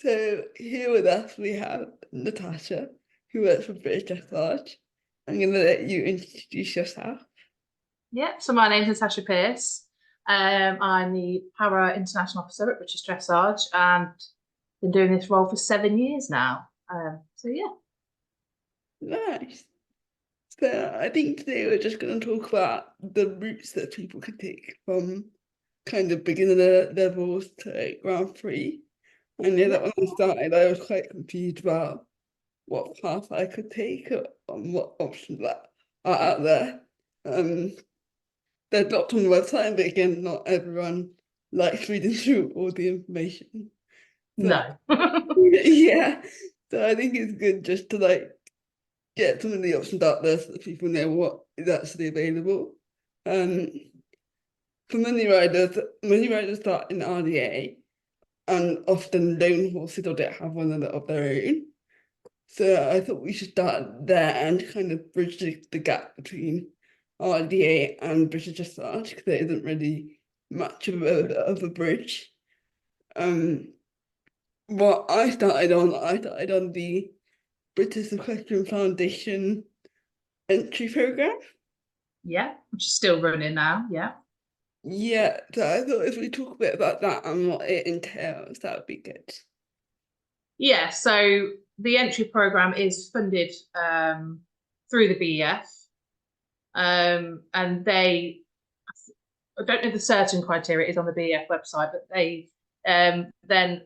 So here with us we have Natasha, who works for British Dressage. I'm going to let you introduce yourself. Yeah, so my name's Natasha Pearce. I'm the Para International Officer at British Dressage and been doing this role for 7 years now. So yeah. Nice. So I think today we're just going to talk about the routes that people can take from kind of beginner levels to Grand Prix. I know that when I started, I was quite confused about what path I could take and what options that are out there. They're lots on the website, but again, not everyone likes reading through all the information. So, No. yeah. So I think it's good just to get some of the options out there so that people know what is actually available. For many riders start in RDA and often lone horses or don't have one of their own. So I thought we should start there and kind of bridge the gap between RDA and British Dressage because there isn't really much of a bridge. What I started on the British Equestrian Foundation entry program. Yeah, which is still running now. Yeah. Yeah, so I thought if we talk a bit about that and what it entails, that would be good. Yeah, so the entry program is funded through the BEF. And I don't know the certain criteria, it is on the BEF website, but they then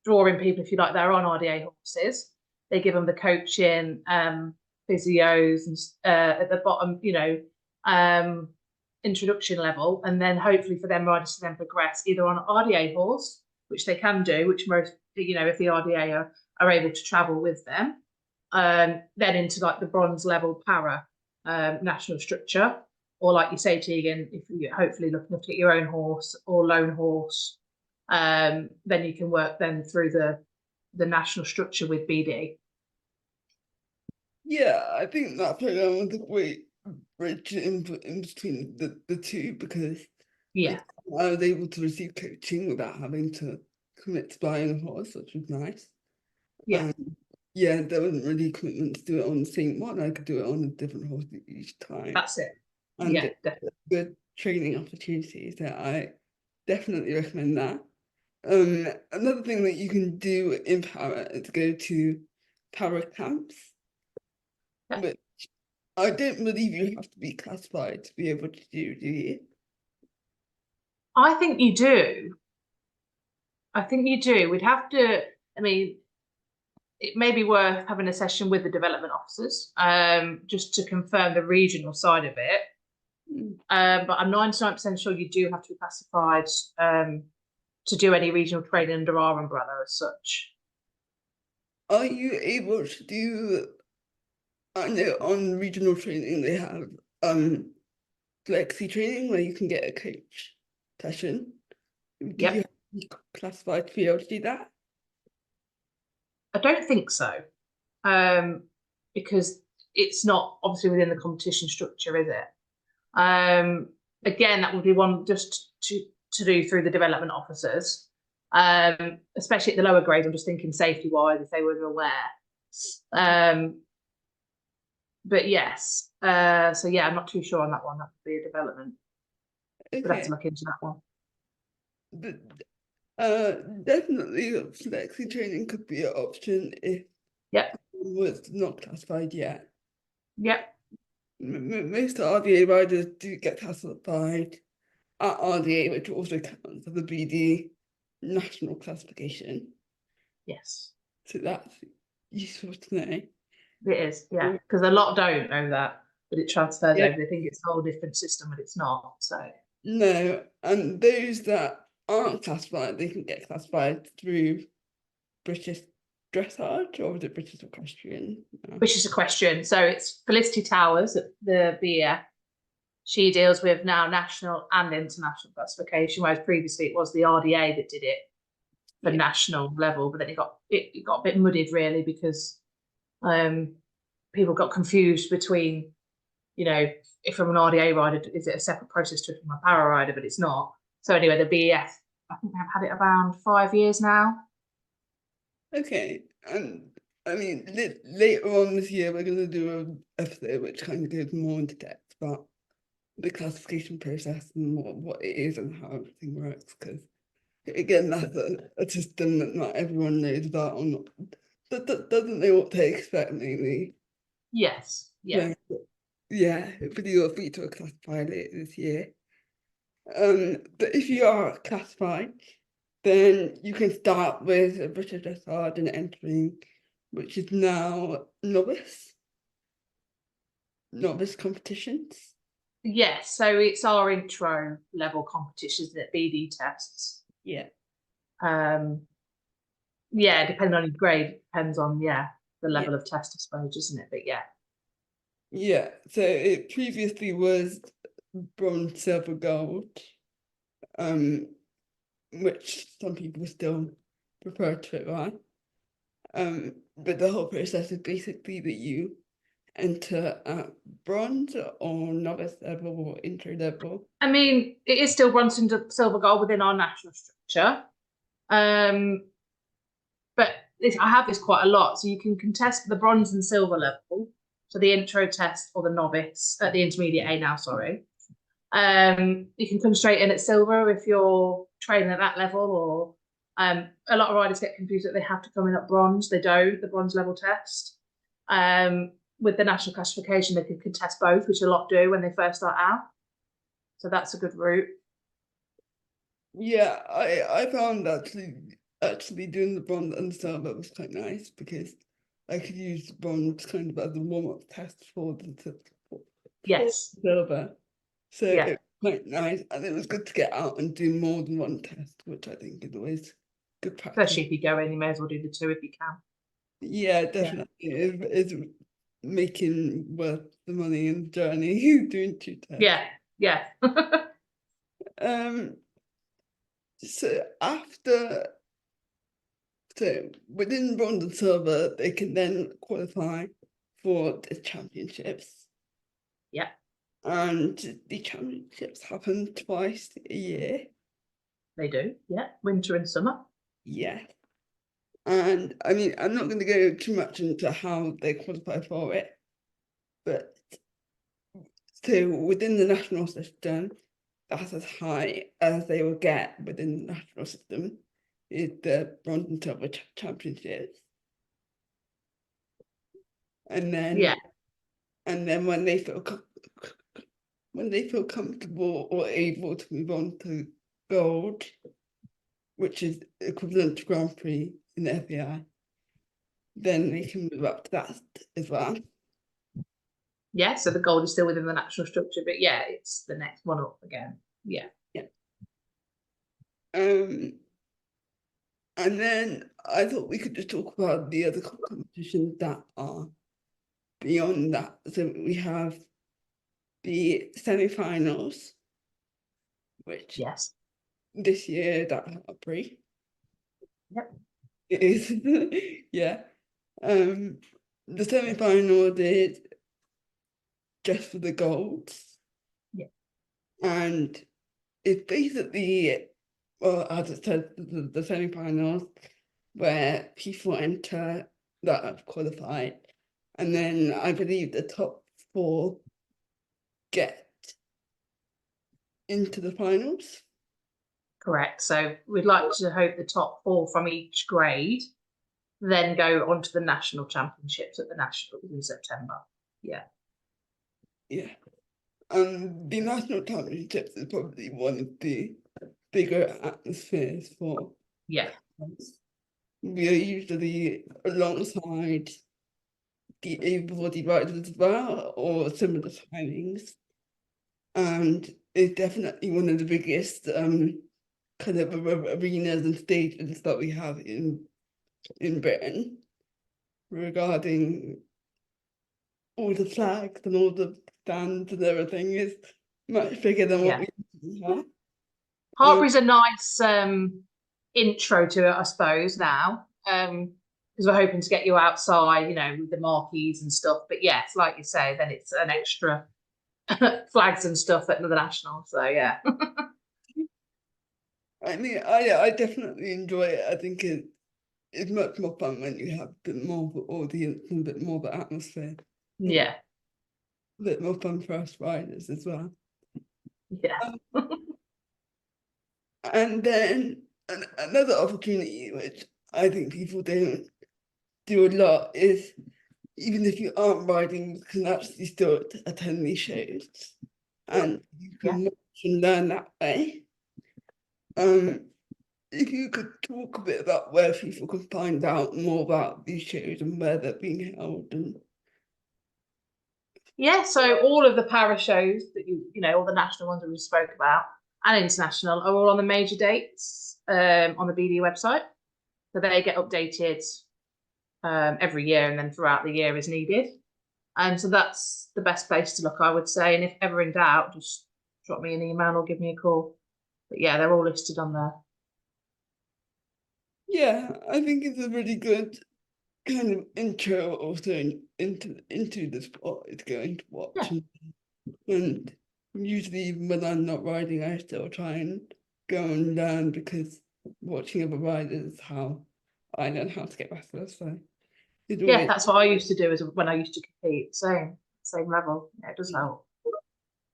draw in people, if you like, that are on RDA horses. They give them the coaching, physios, and at the bottom, introduction level, and then hopefully for them riders to then progress either on an RDA horse, which they can do, which most, if the RDA are able to travel with them, then into like the bronze level para national structure, or like you say, Tegan, if you're hopefully looking to get your own horse or lone horse, then you can work then through the national structure with BD. Yeah, I think that program was a great bridge in between the two because Yeah. I was able to receive coaching without having to commit to buying a horse, which was nice. Yeah. Yeah, there wasn't really a commitment to do it on the same one. I could do it on a different horse each time. That's it. And Yeah, definitely. good training opportunities that I definitely recommend that. Another thing that you can do in para is go to para camps, Yeah. which I don't believe you have to be classified to be able to do you? I think you do. I think you do. We'd have to, I mean, it may be worth having a session with the development officers, just to confirm the regional side of it. But I'm 99% sure you do have to be classified to do any regional training under our umbrella as such. Are you able to do, I know on regional training they have flexi training where you can get a coach session. Do you have to be classified to be able to do that? I don't think so, because it's not obviously within the competition structure, is it? Again, that would be one just to do through the development officers, especially at the lower grades. I'm just thinking safety-wise, if they were aware. But yes, so yeah, I'm not too sure on that one. That would be a development. Okay. We'd have to look into that one. But definitely flexi training could be an option if was not classified yet. Yep. Most RDA riders do get classified at RDA, which also counts as the BD national classification. Yes. So that's useful to know. It is, yeah, because a lot don't know that, but it transfers Yeah. over. They think it's a whole different system, but it's not. So no, and those that aren't classified, they can get classified through British Dressage, or was it British Equestrian? British Equestrian. So it's Felicity Towers at the BEF. She deals with now national and international classification, whereas previously it was the RDA that did it for national level. But then it got a bit muddied really because people got confused between, if I'm an RDA rider, is it a separate process to if I'm a para rider? But it's not. So anyway, the BEF, I think they've had it around 5 years now. Okay, and I mean, later on this year, we're going to do an episode which kind of goes more into depth about the classification process and what it is and how everything works. Because again, that's a system that not everyone knows about or not doesn't know what to expect, maybe. Yes, yeah. So, yeah, hopefully you'll be to a classified later this year. But if you are classified, then you can start with a British Dressage and entering, which is now novice competitions. Yes, so it's our intro level competitions at BD tests. Yeah. Yeah, depending on your grade, depends on the level of test, I suppose, isn't it? But yeah. Yeah, so it previously was bronze, silver, gold, which some people still prefer to it by. But the whole process is basically that you enter at bronze or novice level or intro level. I mean, it is still bronze and silver, gold within our national structure. But I have this quite a lot. So you can contest the bronze and silver level, so the intro test or the novice, the intermediate A now, sorry. You can come straight in at silver if you're training at that level, or a lot of riders get confused that they have to come in at bronze. They don't, the bronze level test. With the national classification, they can contest both, which a lot do when they first start out. So that's a good route. Yeah, I found actually doing the bronze and silver was quite nice because I could use the bronze kind of as a warm-up test for Yes. silver. So Yeah. it was quite nice, and it was good to get out and do more than one test, which I think is always good practice. Especially if you go in, you may as well do the two if you can. Yeah, definitely. It's making worth the money and the journey doing two tests. Yeah, yeah. So within bronze and silver, they can then qualify for the championships. Yeah. And the championships happen twice a year. They do, yeah. Winter and summer. Yeah. And I mean, I'm not going to go too much into how they qualify for it, but so within the national system, that's as high as they will get within the national system is the bronze and silver championships. And then when they feel comfortable or able to move on to gold, which is equivalent to Grand Prix in the FAI, then they can move up to that as well. Yeah, so the gold is still within the national structure, but yeah, it's the next one up again. Yeah. Yeah. And then I thought we could just talk about the other competitions that are beyond that. So we have the semi-finals, which Yes. this year that Grand Prix. Yep. It is. Yeah. The semi-final is just for the golds. Yeah. And it's basically, well, as it says, the semi-finals where people enter that have qualified. And then I believe the top 4 get into the finals. Correct. So we'd like to hope the top 4 from each grade then go on to the national championships at the nationals in September. Yeah. Yeah. The national championships is probably one of the bigger atmospheres for. Yeah. We are usually alongside the able-bodied riders as well, or similar timings. And it's definitely one of the biggest kind of arenas and stages that we have in Britain regarding all the flags and all the stands and everything is much bigger than what we have. Hartpury's a nice intro to it, I suppose, now. Because we're hoping to get you outside, you know, with the marquees and stuff. But yes, like you say, then it's an extra flags and stuff at the national. So yeah. I mean, I definitely enjoy it. I think it's much more fun when you have a bit more of the audience and a bit more of the atmosphere. Yeah. A bit more fun for us riders as well. Yeah. And then another opportunity, which I think people don't do a lot, is even if you aren't riding, you can actually still attend these shows, and you can watch and learn that way. If you could talk a bit about where people can find out more about these shows and where they're being held. And Yeah, so all of the para shows that you know, all the national ones that we spoke about and international are all on the major dates on the BD website. So they get updated every year and then throughout the year as needed. And so that's the best place to look, I would say. And if ever in doubt, just drop me an email or give me a call. But yeah, they're all listed on there. yeah, I think it's a really good kind of intro also into the sport. It's going to watch, and usually even when I'm not riding, I still try and go and learn, because watching other riders is how I learn how to get better. So it's Yeah, always, that's what I used to do as when I used to compete. Same level. Yeah, it does help.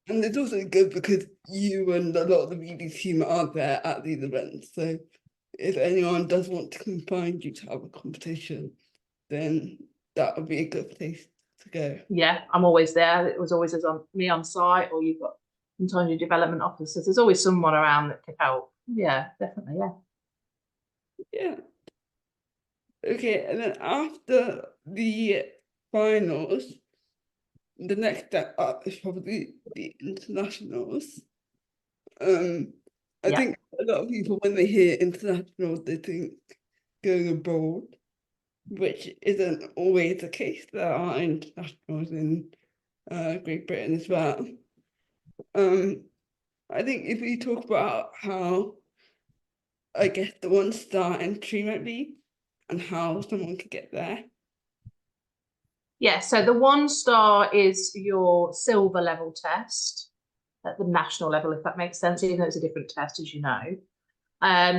and it's also good because you and a lot of the BD team are there at these events. So if anyone does want to come find you to have a competition, then that would be a good place to go. Yeah, I'm always there. It was always me on site, or you've got sometimes your development officers. There's always someone around that can help. Yeah, definitely. Yeah. Yeah. Okay, and then after the finals, the next step up is probably the internationals. I think a lot of people, when they hear international, they think going abroad, which isn't always the case. There are internationals in Great Britain as well. I think if we talk about how, I guess, the 1-star entry might be and how someone could get there. Yeah, so the 1-star is your silver level test at the national level, if that makes sense, even though it's a different test, as you know.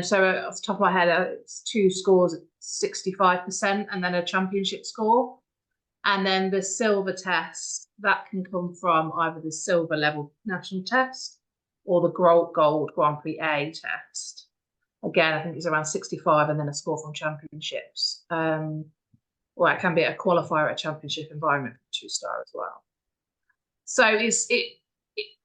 So off the top of my head, it's 2 scores at 65% and then a championship score. And then the silver test, that can come from either the silver level national test or the gold Grand Prix A test. Again, I think it's around 65 and then a score from championships. Well, it can be a qualifier at a championship environment for 2-star as well. So it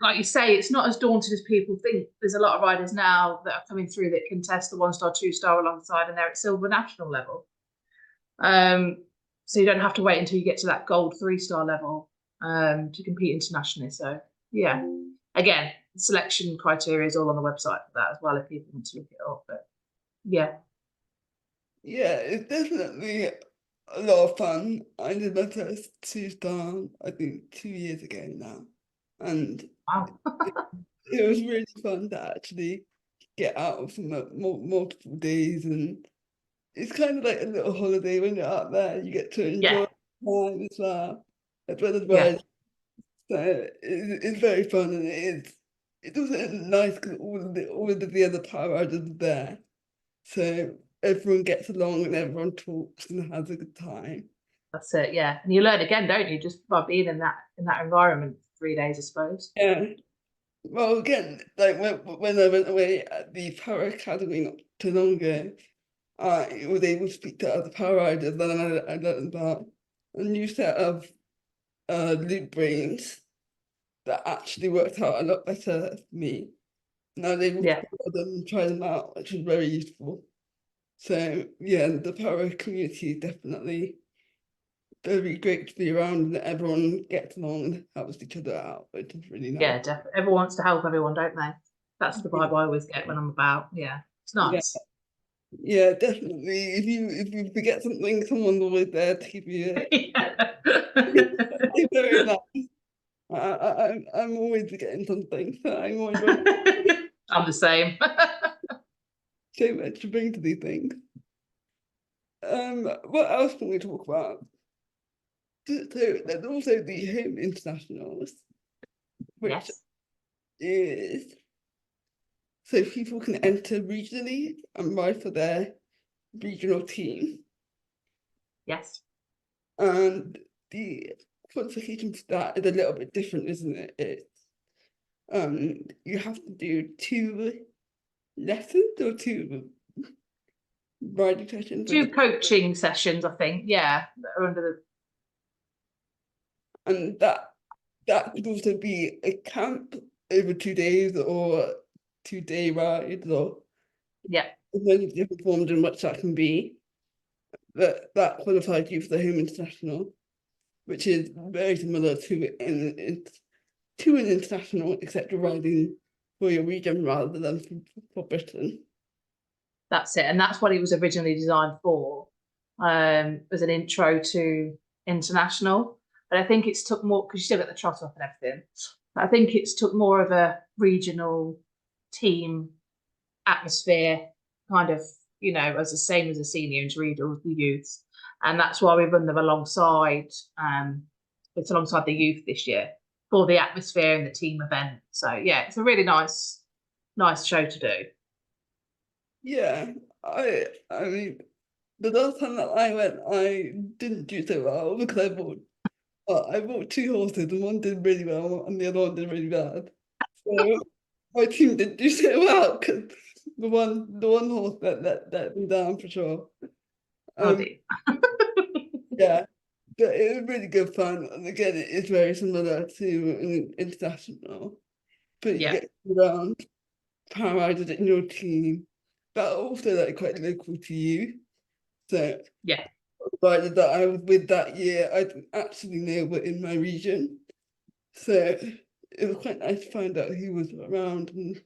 like you say, it's not as daunting as people think. There's a lot of riders now that are coming through that can test the 1-star, 2-star alongside, and they're at silver national level. So you don't have to wait until you get to that gold 3-star level to compete internationally. So yeah, again, selection criteria is all on the website for that as well if people want to look it up. But yeah. Yeah, it's definitely a lot of fun. I did my first 2-star, I think 2 years ago now. And Wow. it was really fun to actually get out for multiple days, and it's kind of like a little holiday when you're out there. You get to enjoy time as well as riding. So it's very fun, and it's also nice because all of the other power riders are there, so everyone gets along and everyone talks and has a good time. That's it, yeah. And you learn again, don't you, just by being in that environment for 3 days, I suppose. Yeah. Well, again, like when I went away at the Para Academy not too long ago, I was able to speak to other power riders, and I learned about a new set of loop brains that actually worked out a lot better for me. And I was able to follow them and try them out, which was very useful. So yeah, the power community is definitely very great to be around, and everyone gets along and helps each other out, which is really nice. Yeah, definitely. Everyone wants to help everyone, don't they? That's the vibe I always get when I'm about. Yeah, it's nice. Yeah, definitely. If you forget something, someone's always there to keep you. It's very nice. I'm always forgetting something, so I'm always I'm the same. so much to bring to these things. What else can we talk about? So there's also the home internationals, which is so people can enter regionally and ride for their regional team, Yes. and the qualification for that is a little bit different, isn't it? It's you have to do 2 lessons or 2 riding sessions, 2 coaching sessions, I think. Yeah, that are under and that could also be a camp over 2 days or 2-day rides, or yeah, many different forms in which that can be. That qualifies you for the home international, which is very similar to an international, except you're riding for your region rather than for Britain. that's it. And that's what it was originally designed for, as an intro to international. But I think it's took more, because you still get the trot off and everything. I think it's took more of a regional team atmosphere, kind of, as the same as the seniors read or the youths. And that's why we run them alongside, it's alongside the youth this year for the atmosphere and the team event. So yeah, it's a really nice show to do. Yeah, I mean, the last time that I went, I didn't do so well because I bought 2 horses, and one did really well and the other one did really bad. So my team didn't do so well because the one horse that let me down for sure. Oh dear. Yeah, but it was really good fun, and again, it is very similar to an international, but you Yeah, get around para riders in your team that are also like quite local to you. So yeah, the rider that I was with that year, I didn't actually know were in my region. So it was quite nice to find out who was around, and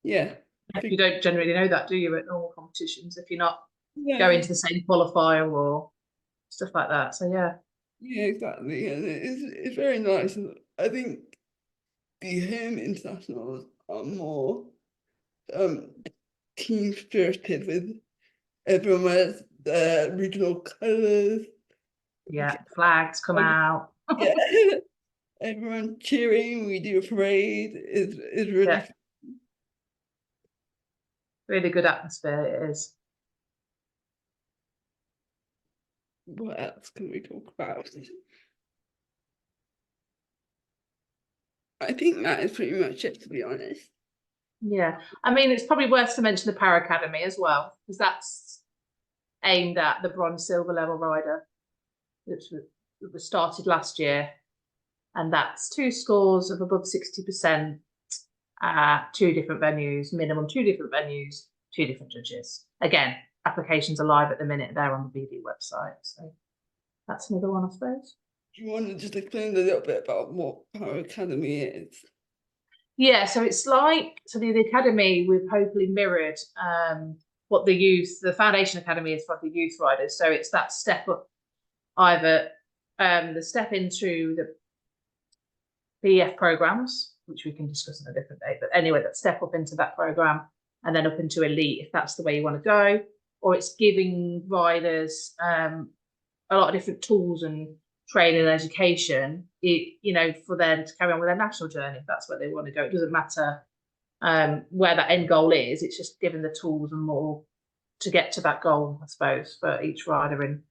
yeah. you don't generally know that, do you, at normal competitions, if you're not Yeah, going to the same qualifier or stuff like that. So yeah. yeah, exactly. And it's very nice. And I think the home internationals are more team spirited, with everyone wears their regional colours. Yeah, flags come out. Yeah, everyone cheering. We do a parade. It's really Yeah, really good atmosphere it is. What else can we talk about? I think that is pretty much it, to be honest. Yeah, I mean, it's probably worth to mention the Para Academy as well, because that's aimed at the bronze silver level rider, which was started last year, and that's 2 scores of above 60% at 2 different venues, minimum 2 different venues, 2 different judges. Again, applications are live at the minute there on the BD website, so that's another one, I suppose. Do you want to just explain a little bit about what Para Academy is? Yeah, so it's like, so the academy, we've hopefully mirrored what the Foundation Academy is for the youth riders. So it's that step up, either the step into the BEF programs, which we can discuss on a different day, but anyway, that step up into that program and then up into elite, if that's the way you want to go, or it's giving riders a lot of different tools and training and education, for them to carry on with their national journey, if that's where they want to go. It doesn't matter where that end goal is, it's just giving the tools and more to get to that goal, I suppose, for each rider. And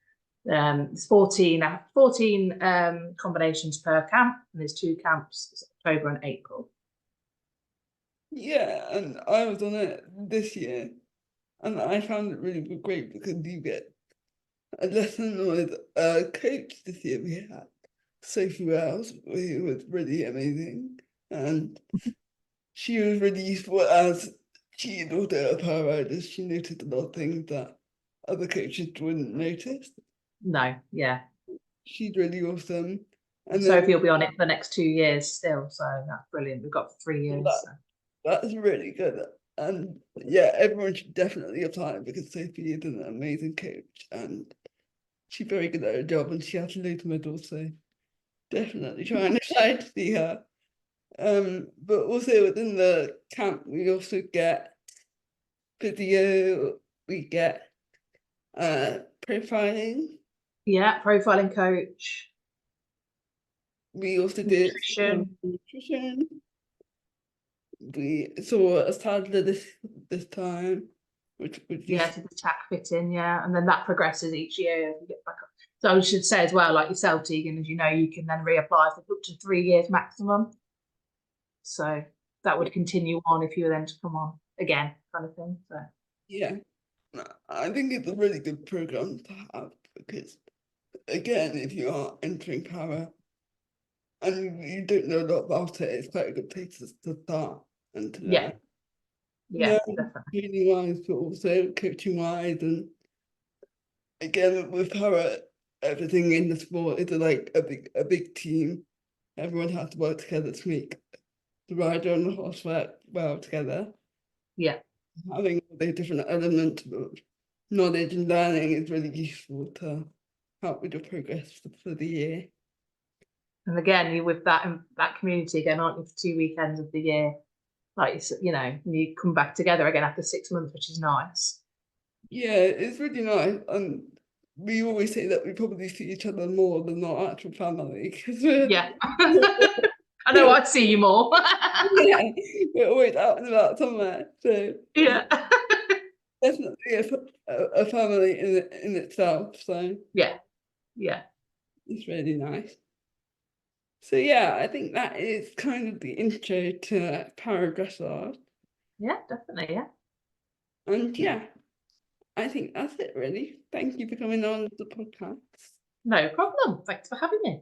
there's 14 combinations per camp, and there's 2 camps, October and April. Yeah, and I was on it this year, and I found it really great because you get a lesson with a coach. This year we had Sophie Wells, who was really amazing, and she was really useful as she is also a para rider. She noticed a lot of things that other coaches wouldn't notice. No, yeah. She's really awesome. And Sophie will be on it for the next 2 years still, so that's brilliant. We've got 3 years. That's really good. And yeah, everyone should definitely apply because Sophie is an amazing coach and she's very good at her job, and she has loads of medals, so definitely try and apply to see her. But also within the camp, we also get video, we get profiling. Yeah, profiling coach. We also did nutrition. We saw a toddler this time. which is Yeah, to the tack fitting, yeah, and then that progresses each year. You get back up. So I should say as well, like yourself, Tegan, as you know, you can then reapply for up to 3 years maximum. So that would continue on if you were then to come on again, kind of thing. So yeah, I think it's a really good program to have because, again, if you are entering para and you don't know a lot about it, it's quite a good place to start and to yeah, learn definitely. training wise, but also coaching wise. And again, with para, everything in the sport is like a big team. Everyone has to work together to make the rider and the horse work well together. Yeah. Having all the different elements of knowledge and learning is really useful to help with your progress for the year. And again, you with that community again, aren't you, for 2 weekends of the year? Like you know, you come back together again after 6 months, which is nice. Yeah, it's really nice, and we always say that we probably see each other more than our actual family because Yeah. I know I see you more. yeah, we're always out and about somewhere. So Yeah. definitely a family in itself. So Yeah. Yeah. it's really nice. So yeah, I think that is kind of the intro to para dressage. Yeah, definitely. Yeah. And yeah, I think that's it really. Thank you for coming on the podcast. No problem. Thanks for having me.